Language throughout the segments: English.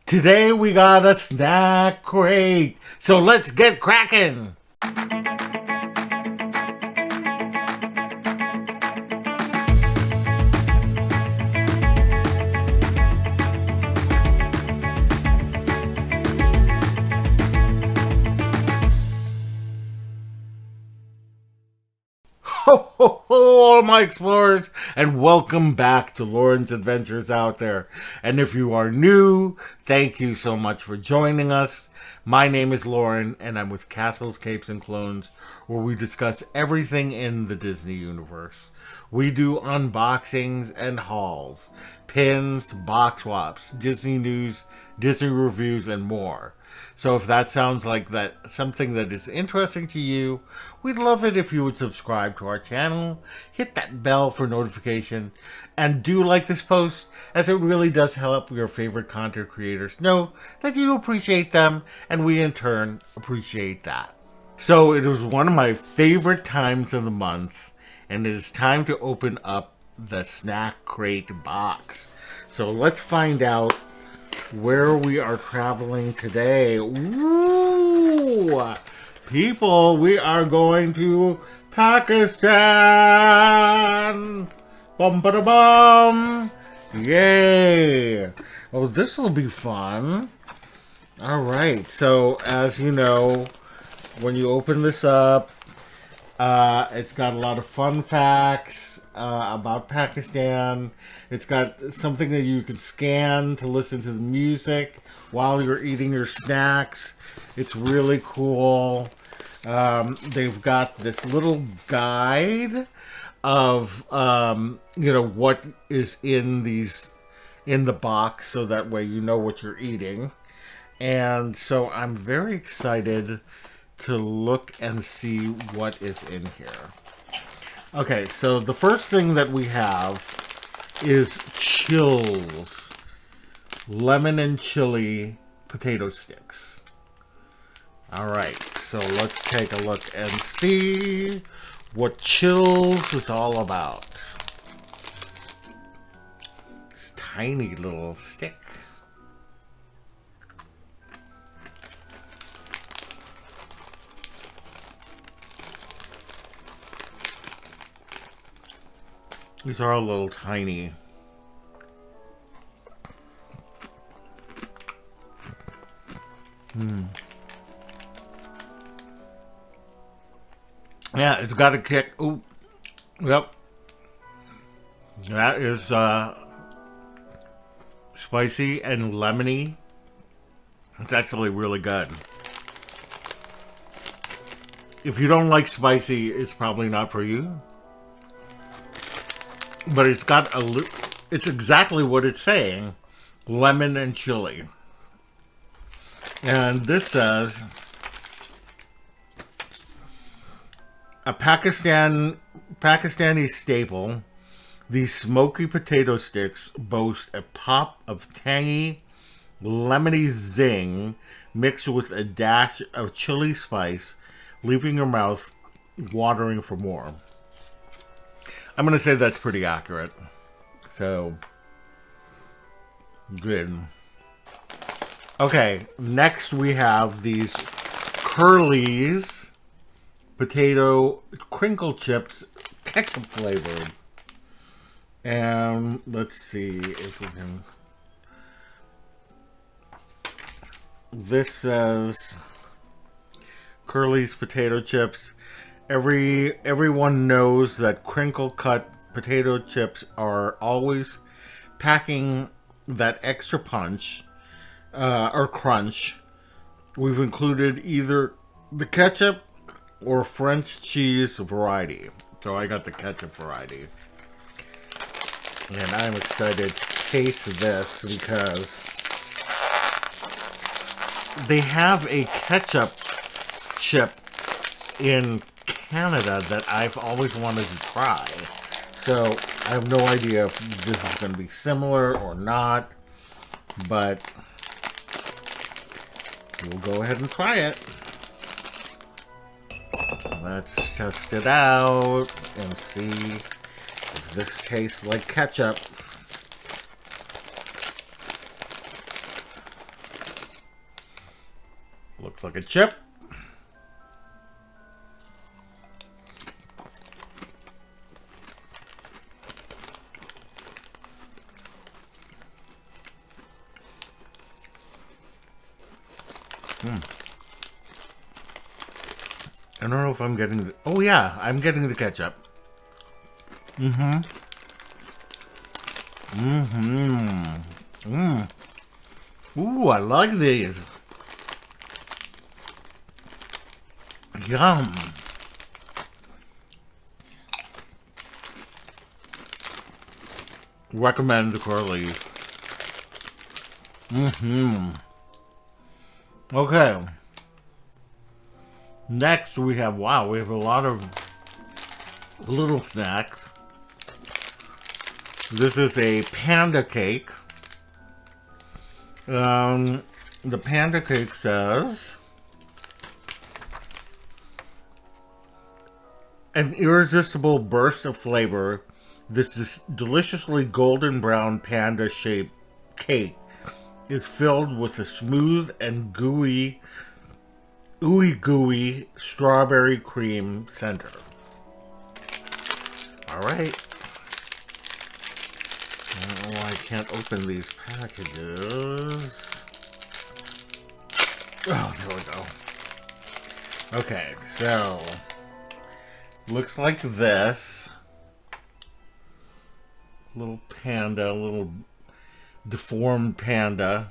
Today we got a snack crate, so let's get cracking! Ho ho ho, all my explorers, and welcome back to Loren's Adventures Out There. And if you are new, thank you so much for joining us. My name is Loren, and I'm with Castles, Capes, and Clones, where we discuss everything in the Disney universe. We do unboxings and hauls, pins, box swaps, Disney news, Disney reviews, and more. So if that sounds like something that is interesting to you, we'd love it if you would subscribe to our channel, hit that bell for notification, and do like this post, as it really does help your favorite content creators know that you appreciate them, and we in turn appreciate that. So it was one of my favorite times of the month, and it is time to open up the snack crate box. So let's find out where we are traveling today. Woo! People, we are going to Pakistan! Bum ba da bum! Yay! Oh, this will be fun. Alright, so as you know, when you open this up, it's got a lot of fun facts about Pakistan. It's got something that you can scan to listen to the music while you're eating your snacks. It's really cool. They've got this little guide of what is in the box, so that way you know what you're eating. And so I'm very excited to look and see what is in here. Okay, so the first thing that we have is Chills lemon and chili potato sticks. Alright, so let's take a look and see what Chills is all about. This tiny little stick. These are a little tiny. Yeah, it's got a kick. Ooh, yep. That is spicy and lemony. It's actually really good. If you don't like spicy, it's probably not for you. But it's got it's exactly what it's saying. Lemon and chili. And this says, a Pakistani staple, these smoky potato sticks boast a pop of tangy, lemony zing mixed with a dash of chili spice, leaving your mouth watering for more. I'm going to say that's pretty accurate. So, good. Okay, next we have these Curly's potato crinkle chips, ketchup flavored. And let's see if we can. This says Curly's potato chips. Everyone knows that crinkle cut potato chips are always packing that extra punch or crunch. We've included either the ketchup or French cheese variety. So I got the ketchup variety. And I'm excited to taste this because they have a ketchup chip in Canada that I've always wanted to try. So I have no idea if this is going to be similar or not, but we'll go ahead and try it. Let's test it out and see if this tastes like ketchup. like a chip. I don't know if I'm getting the... Oh, yeah, I'm getting the ketchup. Mm-hmm. Mm-hmm. Mm. Ooh, I like these. Yum. Recommend the curly. Mm-hmm. Okay. Next, we have a lot of little snacks. This is a Panda Cake. The Panda Cake says, an irresistible burst of flavor. This is deliciously golden brown panda-shaped cake is filled with a smooth and gooey strawberry cream center. All right. Oh, I can't open these packages. Oh, there we go. Okay, so looks like this. Little panda, little deformed panda.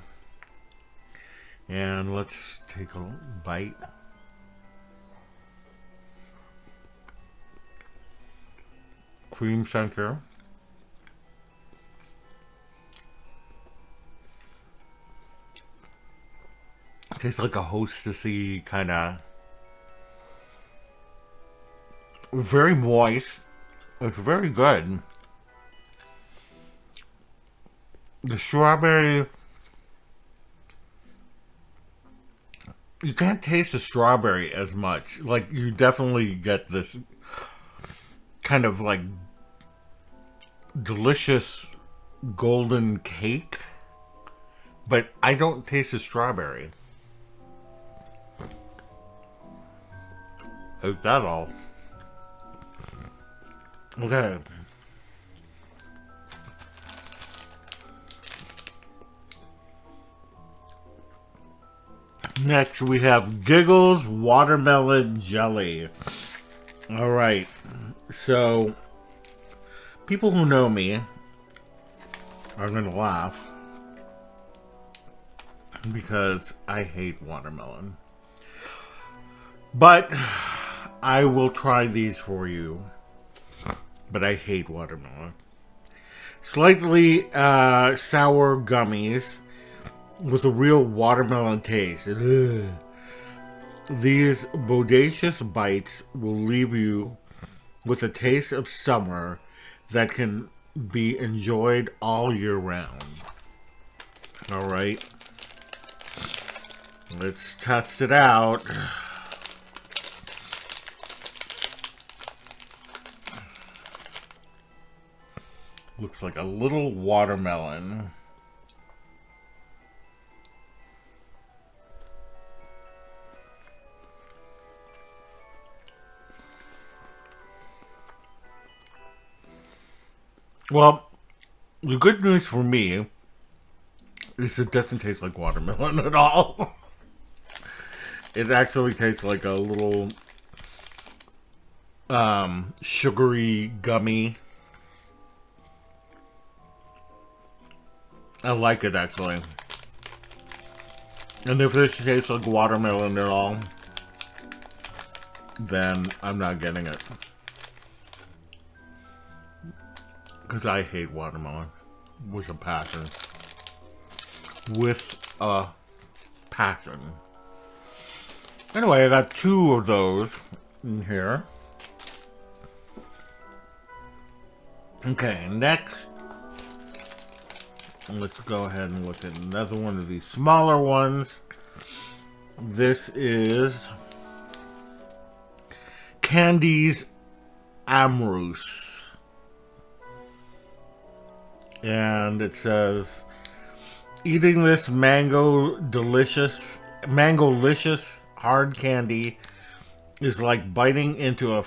And let's take a bite. Cream center. Tastes like a hostessy kind of. Very moist. It's very good. The strawberry. You can't taste the strawberry as much. Like, you definitely get this kind of like delicious golden cake, but I don't taste the strawberry. Is that all? Okay. Next, we have Giggles Watermelon Jelly. Alright. So, people who know me are going to laugh because I hate watermelon. But I will try these for you. But I hate watermelon. Slightly sour gummies with a real watermelon taste. Ugh. These bodacious bites will leave you with a taste of summer that can be enjoyed all year round. Alright. Let's test it out. Looks like a little watermelon. Well, the good news for me is it doesn't taste like watermelon at all. It actually tastes like a little sugary gummy. I like it, actually. And if this tastes like watermelon at all, then I'm not getting it. Because I hate watermelon with a passion. With a passion. Anyway, I got 2 of those in here. Okay, next. Let's go ahead and look at another one of these smaller ones. This is Candy's Amrous. And it says, eating this mango-licious hard candy is like biting into a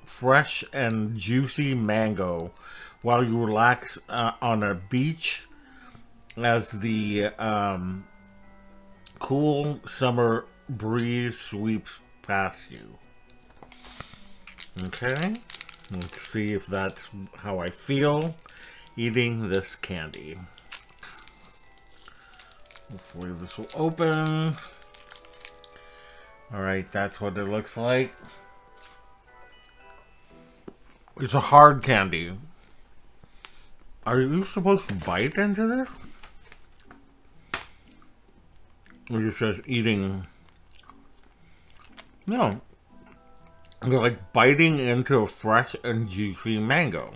fresh and juicy mango while you relax on a beach as the cool summer breeze sweeps past you. Okay, let's see if that's how I feel eating this candy. Hopefully this will open. Alright, that's what it looks like. It's a hard candy. Are you supposed to bite into this? Or you're just eating? No. You're like biting into a fresh and juicy mango.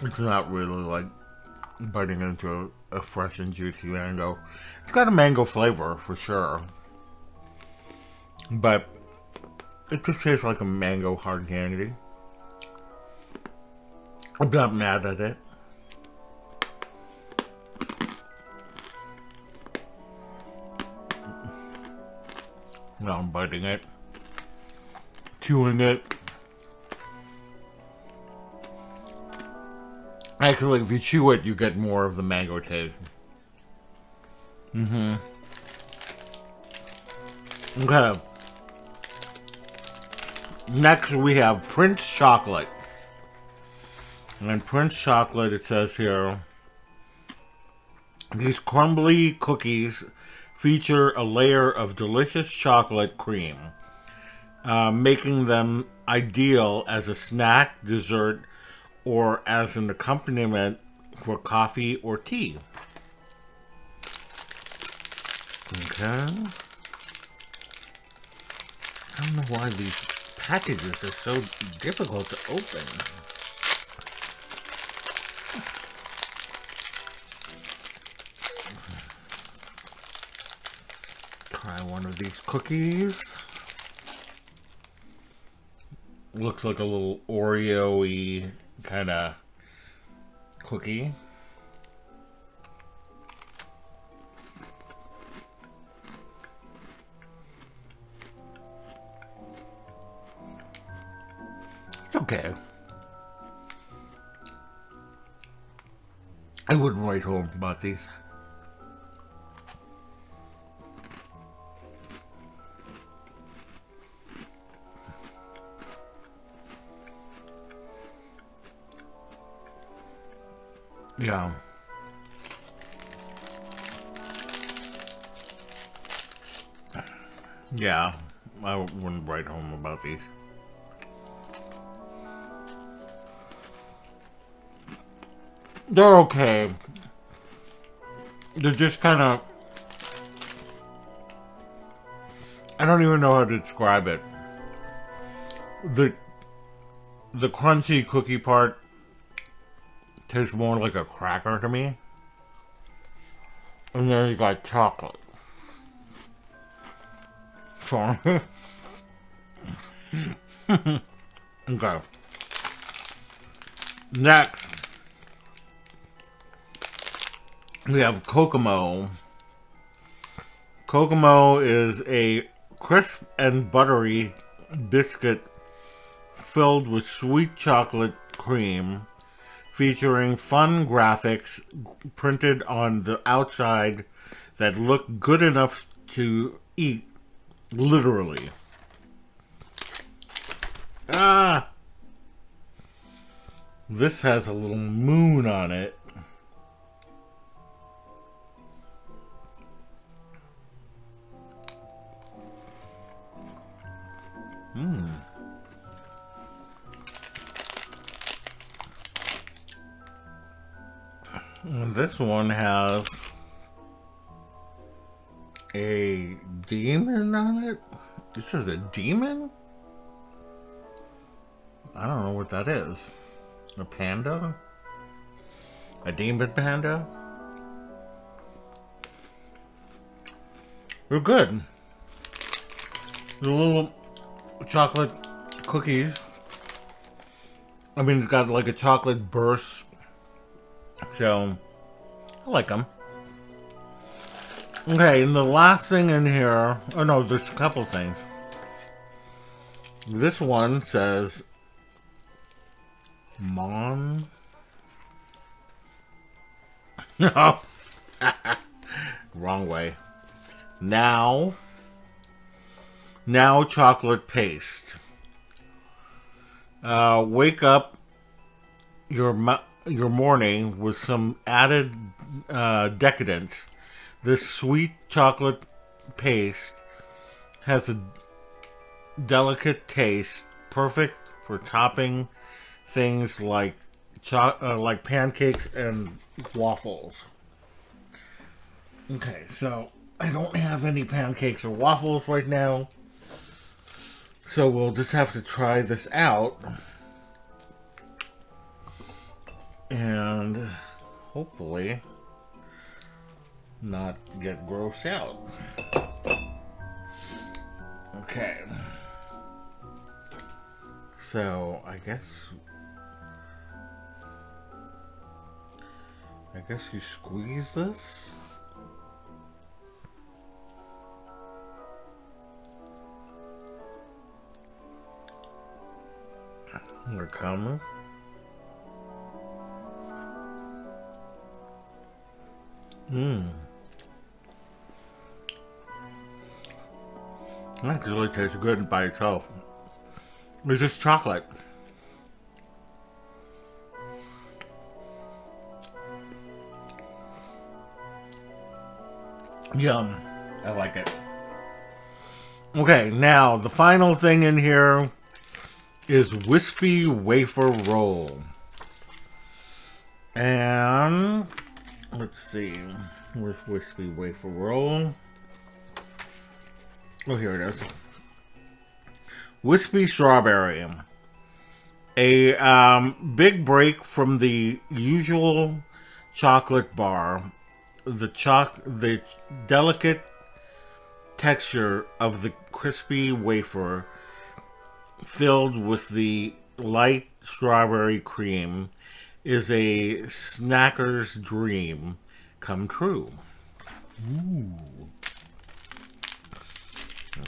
It's not really like biting into a fresh and juicy mango. It's got a mango flavor for sure. But it just tastes like a mango hard candy. I'm not mad at it. Now I'm biting it, chewing it. Actually, if you chew it, you get more of the mango taste. Okay. Next, we have Prince Chocolate. And Prince Chocolate, it says here, these crumbly cookies feature a layer of delicious chocolate cream, making them ideal as a snack, dessert, or as an accompaniment for coffee or tea. Okay. I don't know why these packages are so difficult to open. Try one of these cookies. Looks like a little Oreo-y kind of cookie. It's okay. I wouldn't write home about these. Yeah. Yeah, I wouldn't write home about these. They're okay. They're just kind of... I don't even know how to describe it. The crunchy cookie part tastes more like a cracker to me. And then you got chocolate. So, okay. Next, we have Kokomo. Kokomo is a crisp and buttery biscuit filled with sweet chocolate cream, featuring fun graphics printed on the outside that look good enough to eat, literally. Ah! This has a little moon on it. And this one has a demon on it. This is a demon? I don't know what that is. A panda? A demon panda? They're good. The little chocolate cookies. I mean, it's got like a chocolate burst So, I like them. Okay, and the last thing in here... Oh no, there's a couple things. This one says... Mon... No. Wrong way. Now chocolate paste. Wake up your morning with some added decadence. This sweet chocolate paste has a delicate taste, perfect for topping things like pancakes and waffles. Okay, so I don't have any pancakes or waffles right now, so we'll just have to try this out and hopefully not get grossed out. Okay, so I guess you squeeze this. We're coming. That really tastes good by itself. It's just chocolate. Yum. I like it. Okay, now the final thing in here is Wispy Wafer Roll. And let's see. Where's Wispy Wafer Roll? Oh, here it is. Wispy Strawberry. A big break from the usual chocolate bar. The delicate texture of the crispy wafer filled with the light strawberry cream is a snacker's dream come true. Ooh.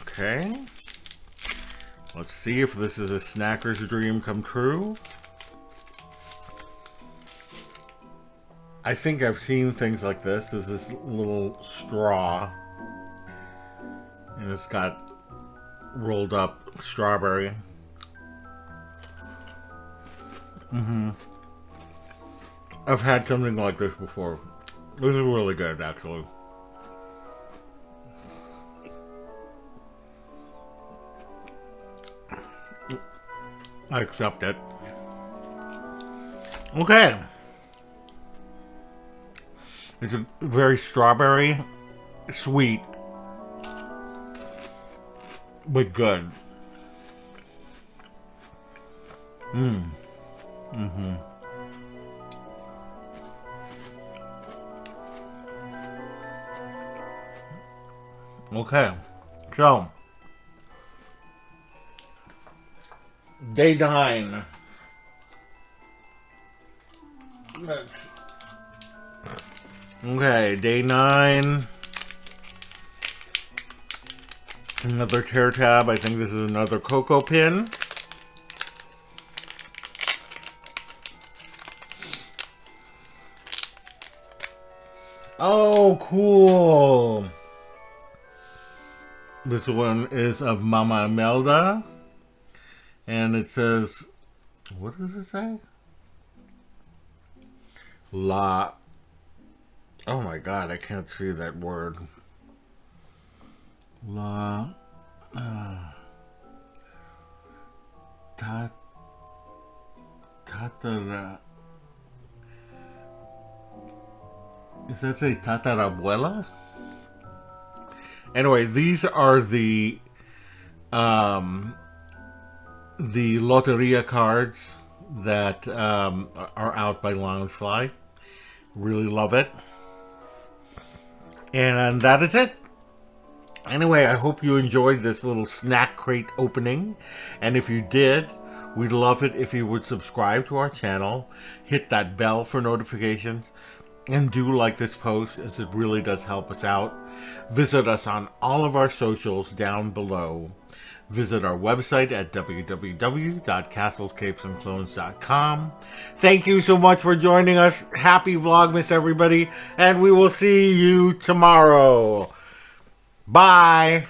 Okay. Let's see if this is a snacker's dream come true. I think I've seen things like this. There's this little straw, and it's got rolled up strawberry. I've had something like this before. This is really good, actually. I accept it. Okay. It's a very strawberry, sweet, but good. Okay, so day 9. Okay, day 9. Another tear tab. I think this is another cocoa pin. Oh, cool. This one is of Mama Imelda. And it says, what does it say? La. Oh my god, I can't see that word. La. Tatara. Does that say tatarabuela? Anyway, these are the Loteria cards that are out by Loungefly. Really love it. And that is it. Anyway, I hope you enjoyed this little snack crate opening. And if you did, We'd love it if you would subscribe to our channel, hit that bell for notifications, and do like this post, as it really does help us out. Visit us on all of our socials down below. Visit our website at www.castlescapesandclones.com. Thank you so much for joining us. Happy Vlogmas, everybody, and we will see you tomorrow. Bye.